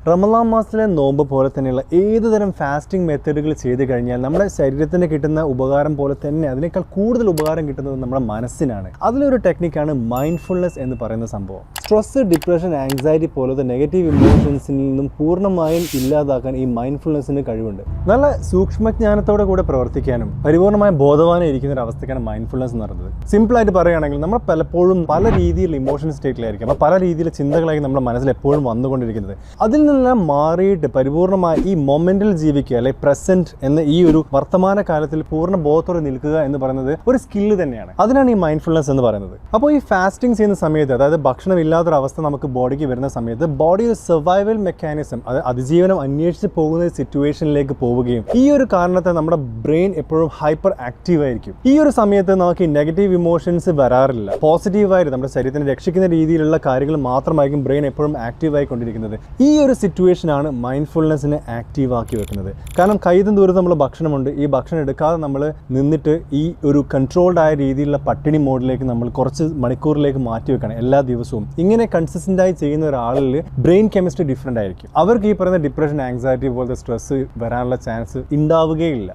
റമളാൻ മാസത്തിലെ നോമ്പ് പോലെ തന്നെയുള്ള ഏതുതരം ഫാസ്റ്റിംഗ് മെത്തേഡുകൾ ചെയ്ത് കഴിഞ്ഞാൽ നമ്മുടെ ശരീരത്തിന് കിട്ടുന്ന ഉപകാരം പോലെ തന്നെ അതിനേക്കാൾ കൂടുതൽ ഉപകാരം കിട്ടുന്നത് നമ്മുടെ മനസ്സിനാണ്. അതിലൊരു ടെക്നിക്കാണ് മൈൻഡ്ഫുൾനെസ് എന്ന് പറയുന്ന സംഭവം. സ്ട്രെസ്, ഡിപ്രഷൻ, ആങ്സൈറ്റി പോലത്തെ നെഗറ്റീവ് ഇമോഷൻസിൽ നിന്നും പൂർണ്ണമായും ഇല്ലാതാക്കാൻ ഈ മൈൻഡ്ഫുൾനെസ്സിന് കഴിവുണ്ട്. നല്ല സൂക്ഷ്മജ്ഞാനത്തോടെ കൂടെ പ്രവർത്തിക്കാനും പരിപൂർണ്ണമായ ബോധവാനം ഇരിക്കുന്ന ഒരു അവസ്ഥയ്ക്കാണ് മൈൻഡ്ഫുൾനെസ് എന്ന് പറയുന്നത്. സിമ്പിളായിട്ട് പറയുകയാണെങ്കിൽ നമ്മൾ പലപ്പോഴും പല രീതിയിൽ ഇമോഷൻ സ്റ്റേറ്റിലായിരിക്കും, അപ്പോൾ പല രീതിയിൽ ചിന്തകളായിരിക്കും നമ്മുടെ മനസ്സിൽ എപ്പോഴും വന്നുകൊണ്ടിരിക്കുന്നത്. അതിൽ നിന്നെല്ലാം മാറിയിട്ട് പരിപൂർണ്ണമായി ഈ മൊമെന്റിൽ ജീവിക്കുക, അല്ലെങ്കിൽ പ്രസന്റ് എന്ന ഈ ഒരു വർത്തമാന കാലത്തിൽ പൂർണ്ണ ബോധത്തോടെ നിൽക്കുക എന്ന് പറയുന്നത് ഒരു സ്കില്ല് തന്നെയാണ്. അതിനാണ് ഈ മൈൻഡ്ഫുൾനെസ് എന്ന് പറയുന്നത്. അപ്പോൾ ഈ ഫാസ്റ്റിംഗ് ചെയ്യുന്ന സമയത്ത്, അതായത് ഭക്ഷണമില്ലാത്തൊരവസ്ഥ നമുക്ക് ബോഡിക്ക് വരുന്ന സമയത്ത് ബോഡി ഒരു സർവൈവൽ മെക്കാനിസം, അത് അതിജീവനം അന്വേഷിച്ച് പോകുന്ന സിറ്റുവേഷനിലേക്ക് പോവുകയും ഈ ഒരു കാരണത്തെ നമ്മുടെ ബ്രെയിൻ എപ്പോഴും ഹൈപ്പർ ആക്റ്റീവ് ആയിരിക്കും. ഈ ഒരു സമയത്ത് നമുക്ക് ഈ നെഗറ്റീവ് ഇമോഷൻസ് വരാറില്ല. പോസിറ്റീവായിട്ട് നമ്മുടെ ശരീരത്തിനെ രക്ഷിക്കുന്ന രീതിയിലുള്ള കാര്യങ്ങൾ മാത്രമായിരിക്കും ബ്രെയിൻ എപ്പോഴും ആക്റ്റീവ് ആയിക്കൊണ്ടിരിക്കുന്നത്. ഈ ഒരു സിറ്റുവേഷനാണ് മൈൻഡ്ഫുൾനെസ്സിനെ ആക്റ്റീവ് ആക്കി വെക്കുന്നത്. കാരണം കൈതും ദൂരത്ത് നമ്മൾ ഭക്ഷണമുണ്ട്, ഈ ഭക്ഷണം എടുക്കാതെ നമ്മൾ നിന്നിട്ട് ഈ ഒരു കൺട്രോൾഡ് ആയ രീതിയിലുള്ള പട്ടിണി മോഡിലേക്ക് നമ്മൾ കുറച്ച് മണിക്കൂറിലേക്ക് മാറ്റി വെക്കണം എല്ലാ ദിവസവും. ഇങ്ങനെ കൺസിസ്റ്റൻ്റ് ആയി ചെയ്യുന്ന ഒരാളിൽ ബ്രെയിൻ കെമിസ്ട്രി ഡിഫറെൻ്റ് ആയിരിക്കും. അവർക്ക് ഈ പറയുന്ന ഡിപ്രഷൻ, ആങ്സൈറ്റി പോലത്തെ സ്ട്രെസ് വരാനുള്ള ചാൻസ് ഉണ്ടാവുകയില്ല.